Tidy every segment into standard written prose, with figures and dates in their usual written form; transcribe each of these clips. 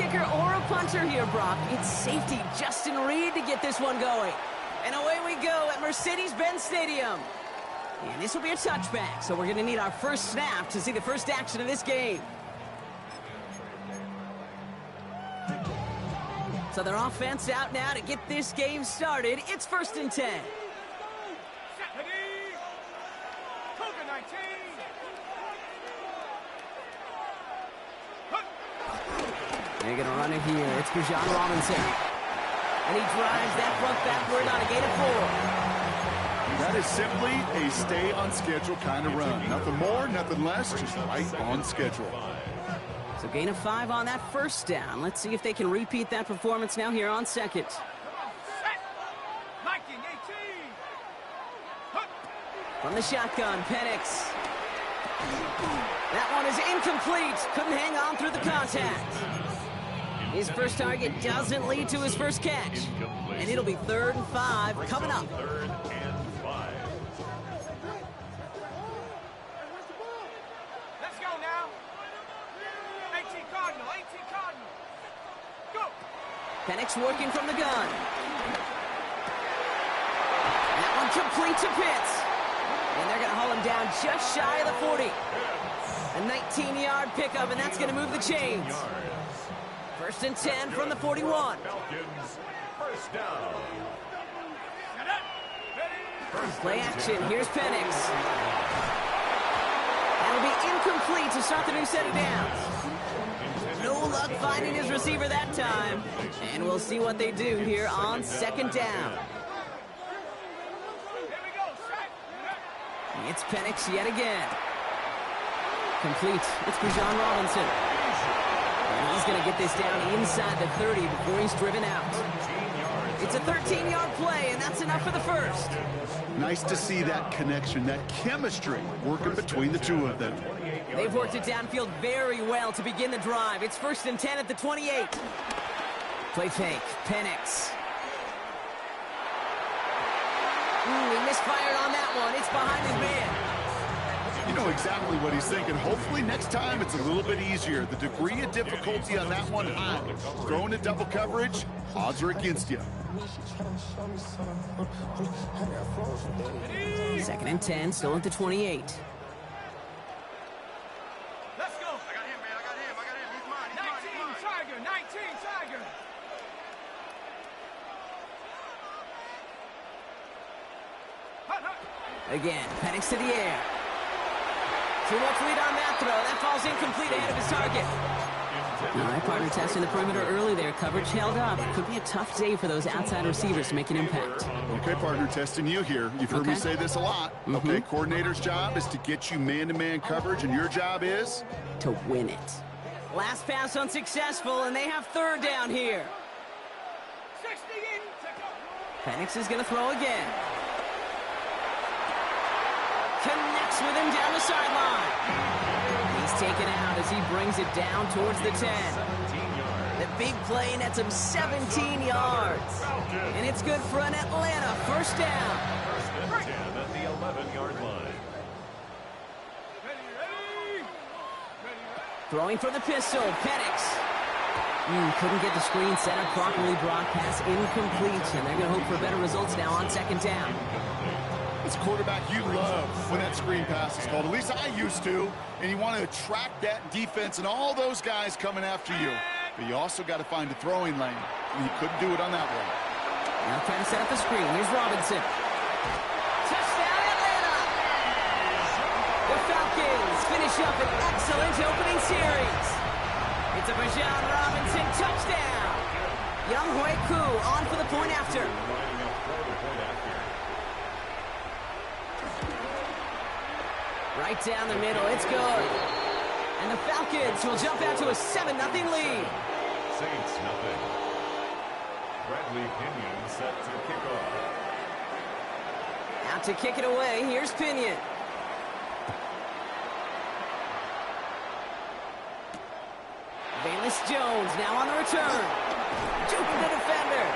kicker or a punter here, Brock. It's safety Justin Reed to get this one going. And away we go at Mercedes-Benz Stadium. And this will be a touchback, so we're going to need our first snap to see the first action of this game. So their offense out now to get this game started. It's 1st and 10. They're going to run it here. It's Bijan Robinson. And he drives that front backward on a gain of 4. That is simply a stay on schedule kind of run. Nothing more, nothing less, just right on schedule. So gain of 5 on that first down. Let's see if they can repeat that performance now here on second. From the shotgun, Penix. That one is incomplete. Couldn't hang on through the contact. His first target doesn't lead to his first catch. And it'll be 3rd and 5 coming up. 3rd and 5. Let's go now. 18 Cardinal, 18 Cardinal. Go. Penix working from the gun. That one complete to Pitts. And they're going to haul him down just shy of the 40. A 19-yard pickup, and that's going to move the chains. 1st and 10 from the 41. Falcons, first down. Play action. Here's Penix. That'll be incomplete to start the new set of downs. No luck finding his receiver that time. And we'll see what they do here on 2nd down. It's Penix yet again. Complete. It's Bijan Robinson. And he's going to get this down inside the 30 before he's driven out. It's a 13-yard play, and that's enough for the first. Nice to see that connection, that chemistry working between the two of them. They've worked it downfield very well to begin the drive. It's 1st and 10 at the 28. Play fake. Penix. He misfired on that one. It's behind his man. You know exactly what he's thinking. Hopefully next time it's a little bit easier. The degree of difficulty on that one high. Throwing to double coverage, odds are against you. 2nd and 10, still at the 28. Let's go. I got him, man. I got him. He's mine. 19 Tiger. 19 Tiger. Again, Penix to the air. Too much lead on that throw. That falls incomplete ahead of his target. All right, partner testing the perimeter early there. Coverage held up. Could be a tough day for those outside receivers to make an impact. Okay, partner, testing you here. You've heard me say this a lot. Okay, coordinator's job is to get you man-to-man coverage, and your job is? To win it. Last pass unsuccessful, and they have 3rd down here. 60 in. Penix is going to throw again. Connects with him down the sideline. He's taken out as he brings it down towards the 10. The big play nets him 17 yards. And it's good for an Atlanta first down. 1st and 10 at the 11-yard line. Ready. Throwing for the pistol, Penix. Couldn't get the screen set up properly. Brock pass incomplete. And they're going to hope for better results now on 2nd down. It's quarterback you love when that screen pass is called. At least I used to. And you want to attract that defense and all those guys coming after you. But you also got to find a throwing lane. And he couldn't do it on that one. Now trying to set up the screen. Here's Robinson. Touchdown, Atlanta! The Falcons finish up an excellent opening series. It's a Bijan Robinson touchdown. Young Hui Koo on for the point after. Right down the middle, it's good. And the Falcons will jump out to a 7-0 lead. Saints nothing. Bradley Pinion set to kick off. Out to kick it away, here's Pinion. Bayless Jones now on the return. Juking the defender.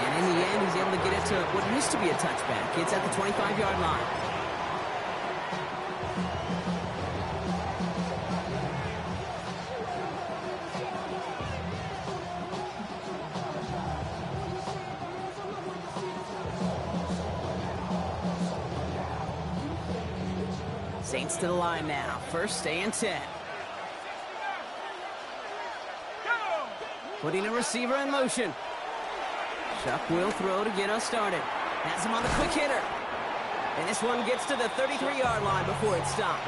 And in the end, he's able to get it to what used to be a touchback. It's at the 25-yard line. Saints to the line now. First and 10. Putting a receiver in motion. Chuck will throw to get us started. Has him on the quick hitter. And this one gets to the 33-yard line before it's stopped.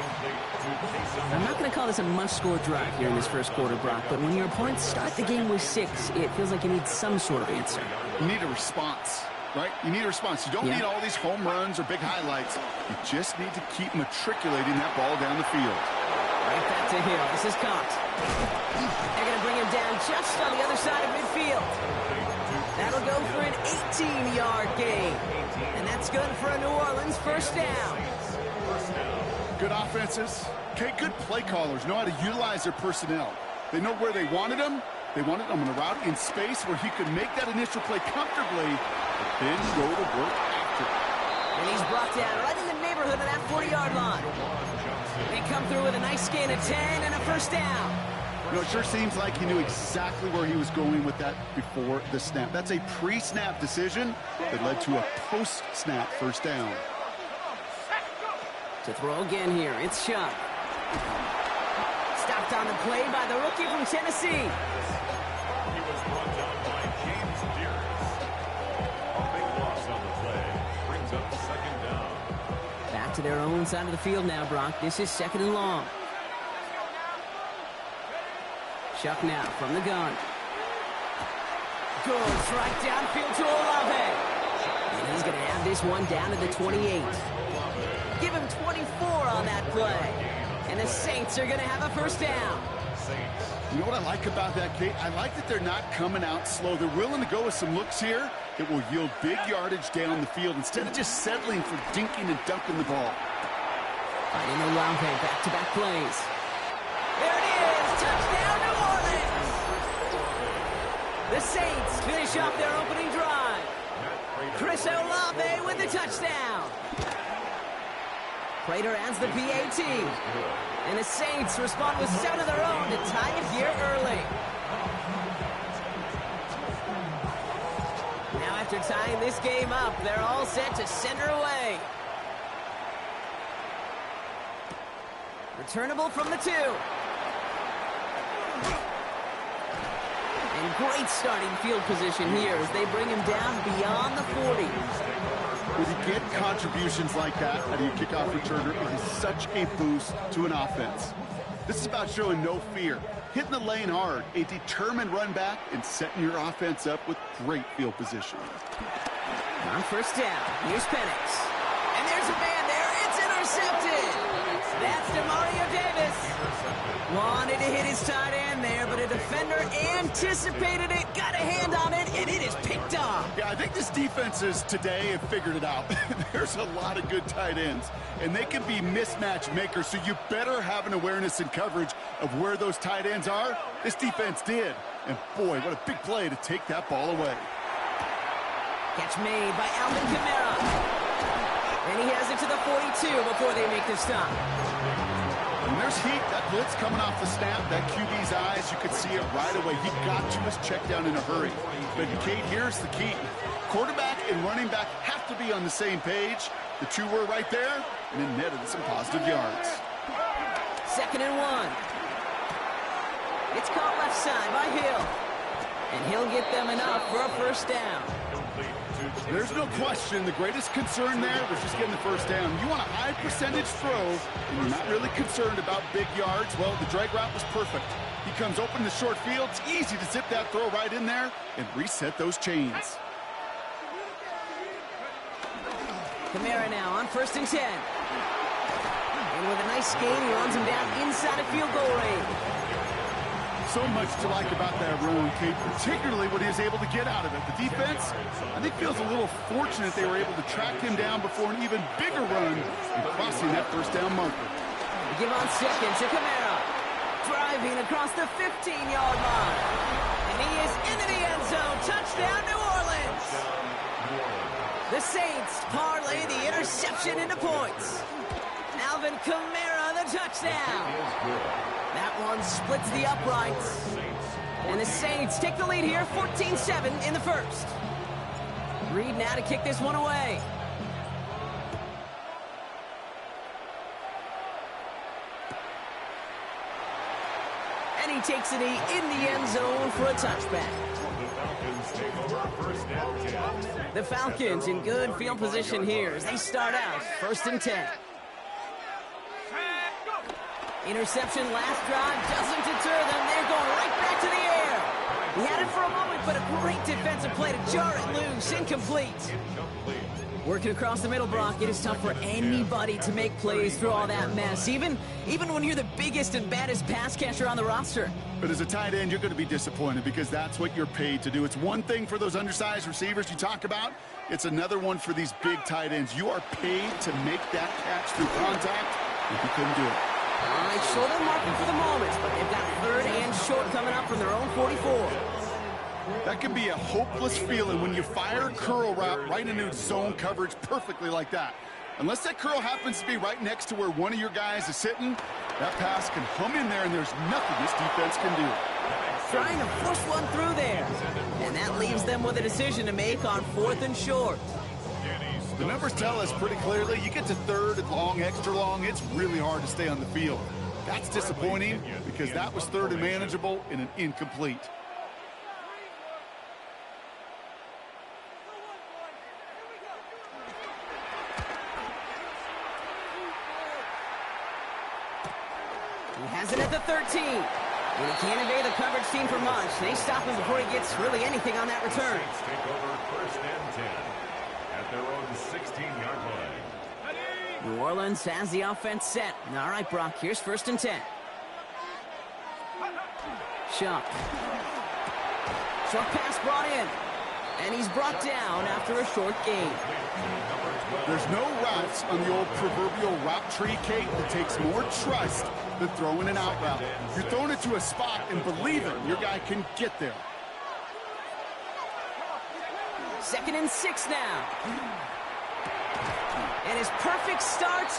I'm not going to call this a must-score drive here in this first quarter, Brock, but when your opponents start the game with 6, it feels like you need some sort of answer. You need a response, right? You need a response. You don't need all these home runs or big highlights. You just need to keep matriculating that ball down the field. Right back to Hill. This is caught. They're going to bring him down just on the other side of midfield. That'll go for an 18-yard gain. And that's good for a New Orleans first down. Good offenses. Okay, good play callers know how to utilize their personnel. They know where they wanted him. They wanted him on a route in space where he could make that initial play comfortably, but then go to work after. And he's brought down right in the neighborhood of that 40-yard line. They come through with a nice gain of 10 and a first down. You know, it sure seems like he knew exactly where he was going with that before the snap. That's a pre-snap decision that led to a post-snap first down. To throw again here, it's Chuck. Stopped on the play by the rookie from Tennessee. He was brought down by James Dearest. A big loss on the play. Brings up second down. Back to their own side of the field now, Brock. This is second and long. Chuck now from the gun. Goes right downfield to Olave. And he's going to have this one down to the 28. Give him 24 on that play. And the Saints are going to have a first down. You know what I like about that, Kate? I like that they're not coming out slow. They're willing to go with some looks here that will yield big yardage down the field instead of just settling for dinking and dunking the ball. Finding Olave, back-to-back plays. There it is! Touchdown, New Orleans! The Saints finish off their opening drive. Chris Olave with the touchdown. Prater adds the PAT. And the Saints respond with 7 of their own to tie it here early. Now after tying this game up, they're all set to send her away. Returnable from the 2. And great starting field position here as they bring him down beyond the 40. When you get contributions like that out of your kickoff returner, it is such a boost to an offense. This is about showing no fear, hitting the lane hard, a determined run back, and setting your offense up with great field position. On first down, here's Penix. And there's a man there. It's intercepted. That's DeMario Davis. Wanted to hit his tight end there, but a defender anticipated it, got a hand on it, and it is picked off. Yeah, I think this defenses today have figured it out. There's a lot of good tight ends, and they can be mismatch makers, so you better have an awareness and coverage of where those tight ends are. This defense did. And boy, what a big play to take that ball away. Catch made by Alvin Kamara. And he has it to the 42 before they make the stop. When there's heat, that blitz coming off the snap, that QB's eyes, you could see it right away. He got to his check down in a hurry. But Kate, here's the key. Quarterback and running back have to be on the same page. The two were right there, and it netted some positive yards. 2nd and 1. It's caught left side by Hill. And he'll get them enough for a first down. There's no question the greatest concern there was just getting the first down. You want a high percentage throw, and you're not really concerned about big yards. Well, the drag route was perfect. He comes open in the short field. It's easy to zip that throw right in there and reset those chains. Kamara now on 1st and 10. And with a nice gain, he runs him down inside of field goal range. So much to like about that run, Kate, particularly what he was able to get out of it. The defense, I think, feels a little fortunate they were able to track him down before an even bigger run and crossing that first down marker. They give on 2nd to Kamara. Driving across the 15-yard line. And he is into the end zone. Touchdown, New Orleans. The Saints parlay the interception into points. Alvin Kamara, the touchdown. That one splits the uprights. And the Saints take the lead here, 14-7 in the first. Reed now to kick this one away. he takes a knee in the end zone for a touchback. The Falcons take over first and 10. The Falcons in good field position here as they start out first and 10. Interception last drive doesn't deter them. They're going right back to the air. He had it for a moment, but a great defensive play to jar it loose. Incomplete. Working across the middle, Brock, it is tough for anybody to make plays through all that mess, even when you're the biggest and baddest pass catcher on the roster. But as a tight end, you're going to be disappointed because that's what you're paid to do. It's one thing for those undersized receivers you talk about. It's another one for these big tight ends. You are paid to make that catch through contact if you couldn't do it. All right, short of the market for the moment, but they've got third and short coming up from their own 44. That can be a hopeless feeling when you fire a curl route right into zone coverage perfectly like that. Unless that curl happens to be right next to where one of your guys is sitting, that pass can hum in there and there's nothing this defense can do. Trying to force one through there. And that leaves them with a decision to make on fourth and short. The numbers tell us pretty clearly, you get to third and long, extra long, it's really hard to stay on the field. That's disappointing because that was third and manageable in an incomplete. He has it at the 13. And he can't evade the coverage team for much. They stop him before he gets really anything on that return. Take over first and 10 at their own 16-yard line. New Orleans has the offense set. All right, Brock, here's first and 10. Shuck. Short pass brought in. And he's brought down after a short gain. There's no routes on the old proverbial route tree, Kate, that takes more trust than throwing an out route. You're throwing it to a spot and believing your guy can get there. Second and 6 now. And his perfect start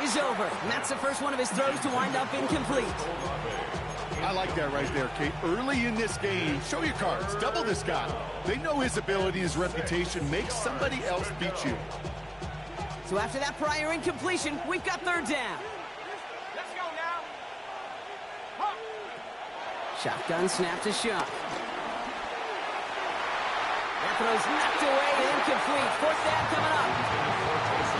is over. And that's the first one of his throws to wind up incomplete. I like that right there, Kate. Early in this game, show your cards. Double this guy. They know his ability, his reputation. Make somebody else beat you. So after that prior incompletion, we've got third down. Let's go now. Shotgun snap to Shuck. That throw's knocked away and incomplete. Fourth down coming up.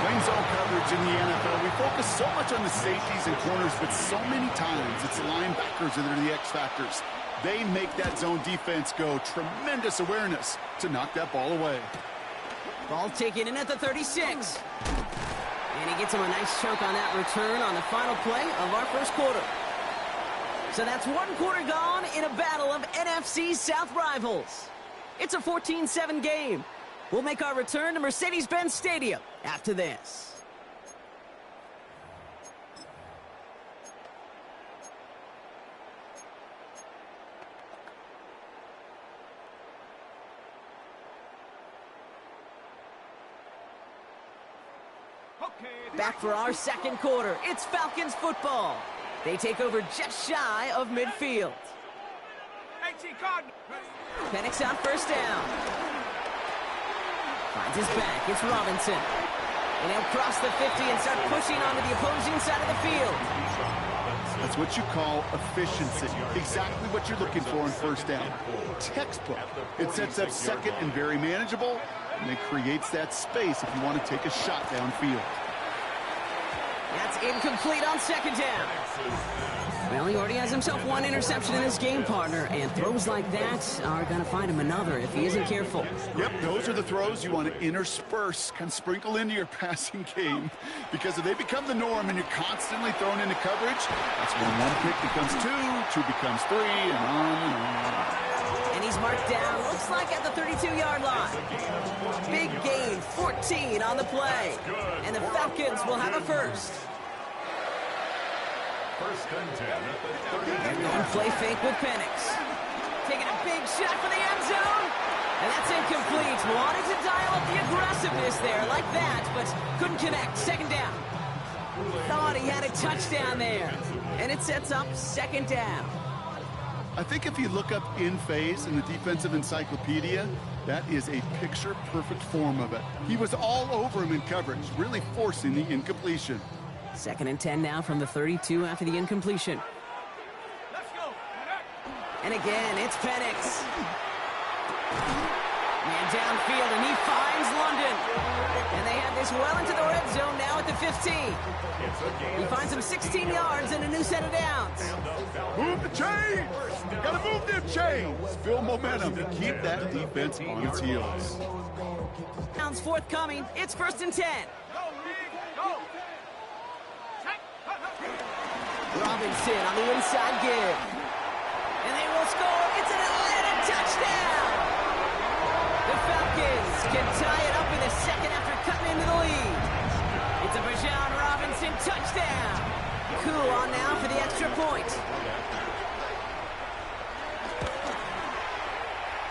Playing zone coverage in the NFL, we focus so much on the safeties and corners, but so many times it's the linebackers that are the X factors. They make that zone defense go. Tremendous awareness to knock that ball away. Ball taken in at the 36. And he gets him a nice chunk on that return on the final play of our first quarter. So that's one quarter gone in a battle of NFC South rivals. It's a 14-7 game. We'll make our return to Mercedes-Benz Stadium after this. Back for our second quarter. It's Falcons football. They take over just shy of midfield. Penix on first down. Finds his back. It's Robinson. And he'll cross the 50 and start pushing onto the opposing side of the field. That's what you call efficiency. Exactly what you're looking for in first down. Textbook. It sets up second and very manageable, and it creates that space if you want to take a shot downfield. That's incomplete on second down. Well, he already has himself one interception in this game, partner, and throws like that are going to find him another if he isn't careful. Yep, those are the throws you want to intersperse, kind of sprinkle into your passing game, because if they become the norm and you're constantly thrown into coverage, that's when one pick becomes two becomes three, and on and on. And he's marked down, looks like at the 32-yard line. Big gain, 14 on the play. And the Falcons will have a first. First and 10 at the 30. They're going play fake with Penix. Taking a big shot for the end zone. And that's incomplete. Wanted to dial up the aggressiveness there like that, but couldn't connect. Second down. Thought he had a touchdown there. And it sets up second down. I think if you look up in phase in the defensive encyclopedia, that is a picture-perfect form of it. He was all over him in coverage, really forcing the incompletion. Second and 10 now from the 32 after the incompletion. Let's go. And again, it's Penix. Man downfield, and he finds London. And they have this well into the red zone now at the 15. He finds him 16 yards and a new set of downs. Move the chains! Gotta move them chains! Build momentum to keep that defense on its heels. Downs forthcoming. It's 1st and 10. Robinson on the inside give. And they will score. It's an Atlanta touchdown! The Falcons can tie it up in the second after cutting into the lead. It's a Bijan Robinson touchdown. Cool on now for the extra point.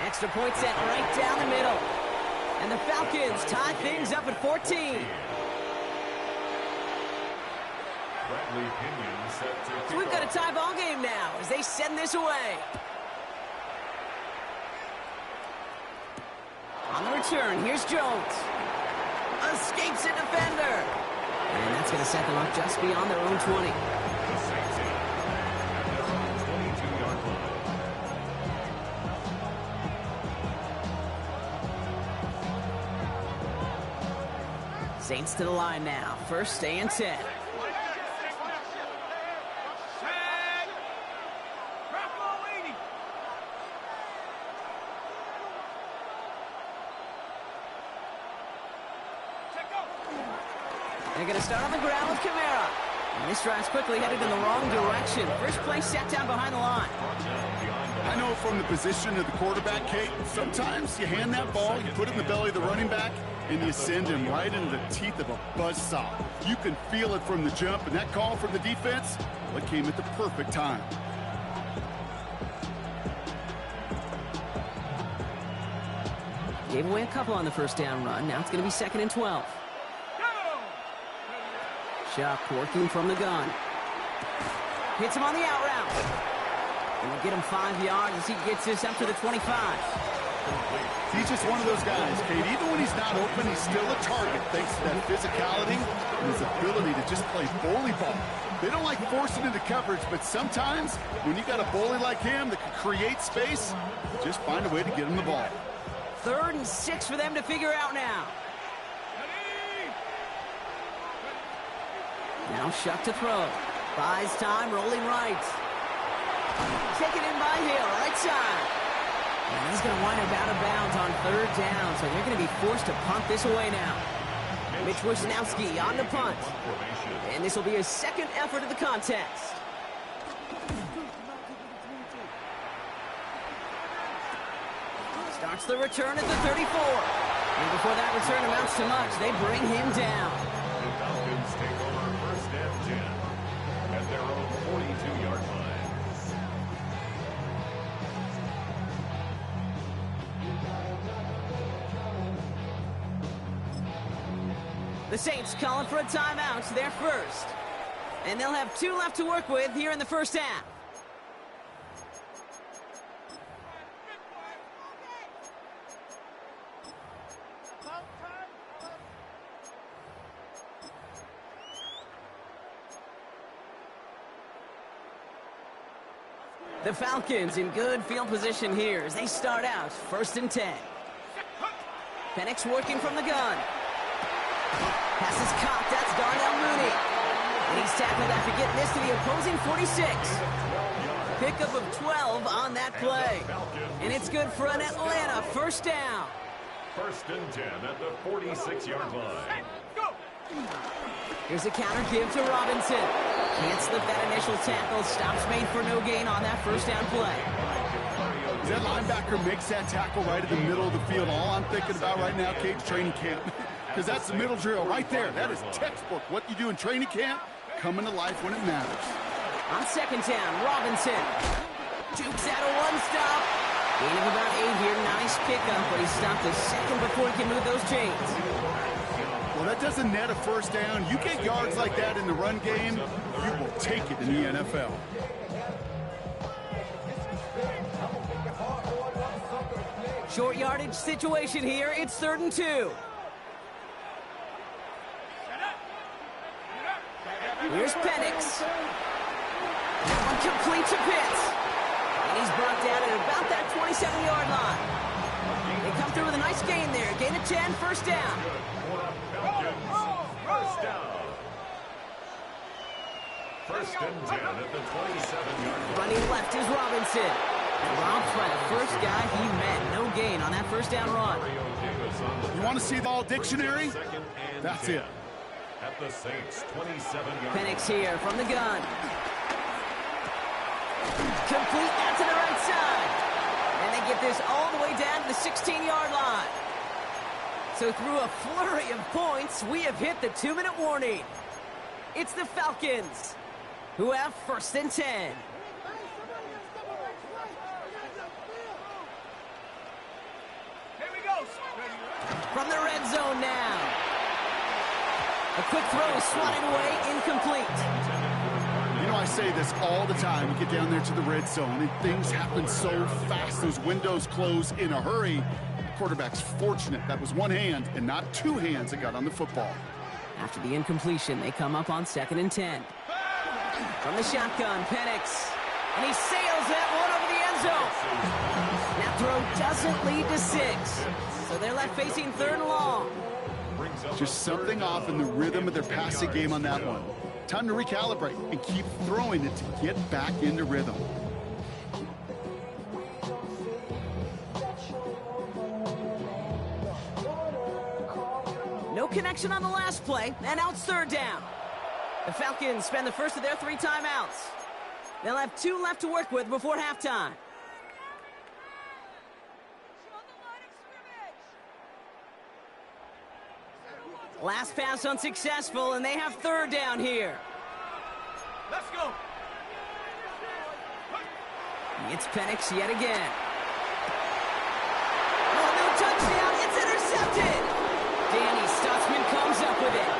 Extra point set right down the middle. And the Falcons tie things up at 14. So we've got a tie ball game now as they send this away. On the return, here's Jones. Escapes a defender. And that's going to set them up just beyond their own 20. Saints to the line now. 1st and 10. They're going to start on the ground with Kamara. And this drive's quickly headed in the wrong direction. First play set down behind the line. I know from the position of the quarterback, Kate, sometimes you hand that ball, you put it in the belly of the running back, and you send him right into the teeth of a buzzsaw. You can feel it from the jump, and that call from the defense, well, it came at the perfect time. Gave away a couple on the first down run. Now it's going to be 2nd and 12. Chuck working from the gun. Hits him on the out route. And we'll get him 5 yards as he gets this up to the 25. He's just one of those guys, Kate. Even when he's not open, he's still a target thanks to that physicality and his ability to just play bully ball. They don't like forcing into coverage, but sometimes when you got a bully like him that can create space, just find a way to get him the ball. 3rd and 6 for them to figure out now. Now Shuck to throw. Buys time, rolling right. Taken in by Hill, right side. And he's going to wind up out of bounds on 3rd down, so they're going to be forced to punt this away now. Mitch Wisnowski on the punt. And this will be his 2nd effort of the contest. Starts the return at the 34. And before that return amounts to much, they bring him down. The Falcons take over 1st and 10 at their own 42-yard line. The Saints calling for a timeout, their first. And they'll have 2 left to work with here in the first half. The Falcons in good field position here as they start out 1st and 10. Penix working from the gun. Pass is caught. That's Darnell Mooney. And he's tackled after getting this to the opposing 46. Pickup of 12 on that play. And it's good for an Atlanta 1st down. 1st and 10 at the 46-yard line. Here's a counter give to Robinson. Can't slip that initial tackle. Stops made for no gain on that 1st down play. That linebacker makes that tackle right in the middle of the field. All I'm thinking about right now, Kate, training camp. Because that's the middle drill right there. That is textbook. What you do in training camp, coming to life when it matters. On 2nd down, Robinson. Jukes out a one-stop. Gain of about 8 here. Nice pickup, but he stopped a second before he can move those chains. Well, that doesn't net a 1st down. You get yards like that in the run game, you will take it in the NFL. Short yardage situation here. It's 3rd and 2. Here's Penix. That one complete to Pitts. And he's brought down at about that 27-yard line. They come through with a nice gain there. Gain of 10, first down. First down. First and 10 at the 27-yard line. Running left is Robinson. Robbed by the first guy he met. No gain on that first down run. You want to see the all dictionary? That's it. At the Saints 27-yard. Penix here from the gun. Complete out to the right side. And they get this all the way down to the 16-yard line. So through a flurry of points, we have hit the 2-minute warning. It's the Falcons who have first and 10. From the red zone now. A quick throw is swatted away, incomplete. You know, I say this all the time. You get down there to the red zone, and things happen so fast. Those windows close in a hurry. The quarterback's fortunate. That was one hand and not two hands that got on the football. After the incompletion, they come up on 2nd and 10. From the shotgun, Penix. And he sails that one over the end zone. That throw doesn't lead to 6. So they're left facing 3rd and long. Just something off in the rhythm of their passing game on that one. Time to recalibrate and keep throwing it to get back into rhythm. No connection on the last play, and now it's 3rd down. The Falcons spend the first of their 3 timeouts. They'll have 2 left to work with before halftime. Last pass unsuccessful, and they have 3rd down here. Let's go. It's Penix yet again. Oh, no touchdown. It's intercepted. Danny Stutzman comes up with it.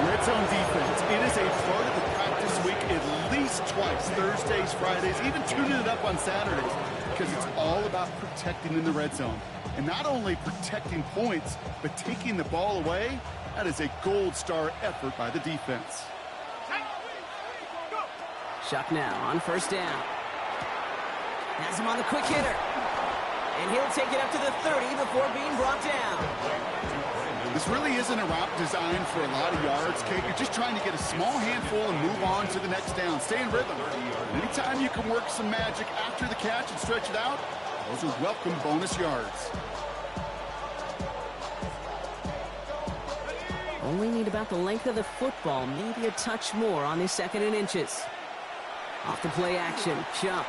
Red zone defense. It is a part of the practice week at least twice. Thursdays, Fridays, even tuning it up on Saturdays. Because it's all about protecting in the red zone. And not only protecting points, but taking the ball away. That is a gold star effort by the defense. Shuck now on 1st down. Has him on the quick hitter. And he'll take it up to the 30 before being brought down. This really isn't a route designed for a lot of yards, Kate. You're just trying to get a small handful and move on to the next down. Stay in rhythm. Anytime you can work some magic after the catch and stretch it out, those are welcome bonus yards. Only need about the length of the football, maybe a touch more on this 2nd and inches. Off the play action, Chuck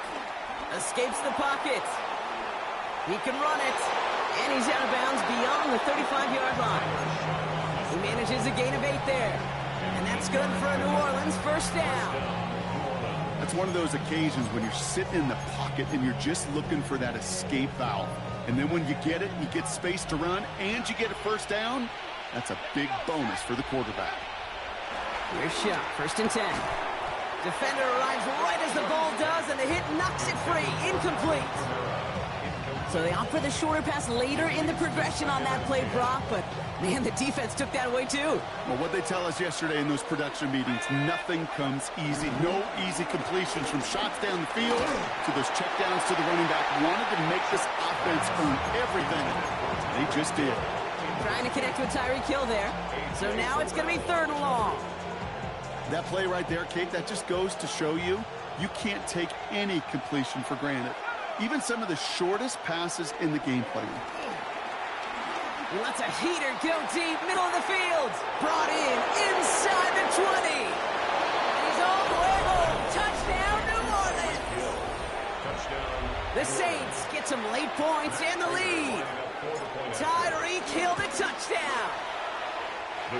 escapes the pocket. He can run it, and he's out of bounds beyond the 35-yard line. He manages a gain of 8 there, and that's good for a New Orleans first down. That's one of those occasions when you're sitting in the pocket and you're just looking for that escape valve. And then when you get it, you get space to run, and you get a first down. That's a big bonus for the quarterback. Here's Shuck, 1st and 10. Defender arrives right as the ball does, and the hit knocks it free. Incomplete. So they opt for the shorter pass later in the progression on that play, Brock, but man, the defense took that away too. Well, what they tell us yesterday in those production meetings, nothing comes easy. No easy completions from shots down the field to those checkdowns to the running back. Wanted to make this offense earn everything. They just did. Trying to connect with Tyreek Hill there. So now it's going to be 3rd and long. That play right there, Kate, that just goes to show you can't take any completion for granted. Even some of the shortest passes in the game plan. He lets a heater go deep, middle of the field. Brought in, inside the 20. And he's all the way home. Touchdown, New Orleans. Touchdown. The Saints get some late points and the lead. Tyreek Hill the touchdown.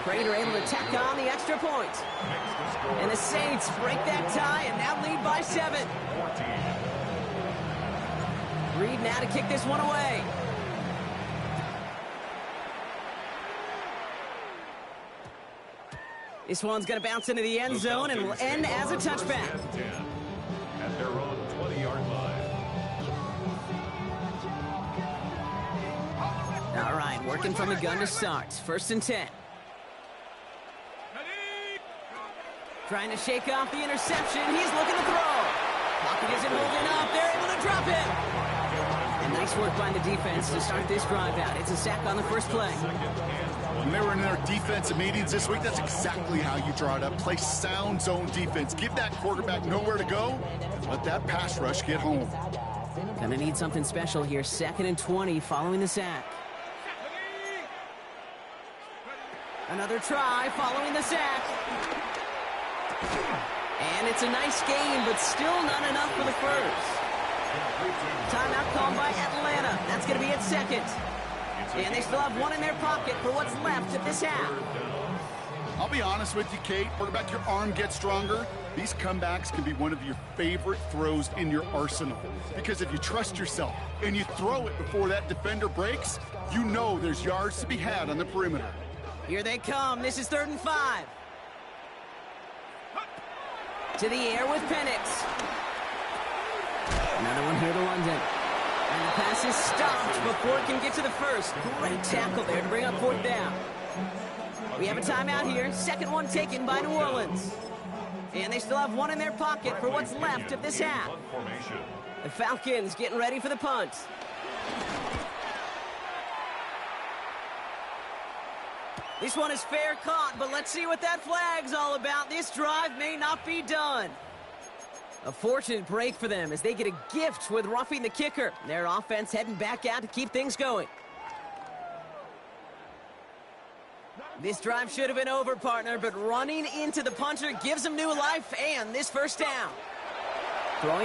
Prater able to tack on the extra point. And the Saints break that tie and now lead by 7. Reed now to kick this one away. This one's going to bounce into the end zone and will end as a touchback. At their own 20-yard line. All right, working from the gun to start. 1st and 10. Trying to shake off the interception. He's looking to throw. Pocket isn't holding up. They're able to drop it. And nice work by the defense to start this drive out. It's a sack on the first play. When they were in their defensive meetings this week, that's exactly how you draw it up. Play sound zone defense. Give that quarterback nowhere to go, and let that pass rush get home. Gonna need something special here. 2nd and 20 following the sack. Another try following the sack. And it's a nice gain, but still not enough for the first. Timeout called by Atlanta. That's going to be at 2nd. And they still have one in their pocket for what's left of this half. I'll be honest with you, Kate. Quarterback, your arm gets stronger. These comebacks can be one of your favorite throws in your arsenal. Because if you trust yourself and you throw it before that defender breaks, you know there's yards to be had on the perimeter. Here they come. This is 3rd and 5. To the air with Penix. Another one here to London. And the pass is stopped before it can get to the first. Great tackle there to bring up 4th down. We have a timeout here. 2nd one taken by New Orleans. And they still have one in their pocket for what's left of this half. The Falcons getting ready for the punt. This one is fair caught, but let's see what that flag's all about. This drive may not be done. A fortunate break for them as they get a gift with roughing the kicker. Their offense heading back out to keep things going. This drive should have been over, partner, but running into the punter gives them new life and this first down.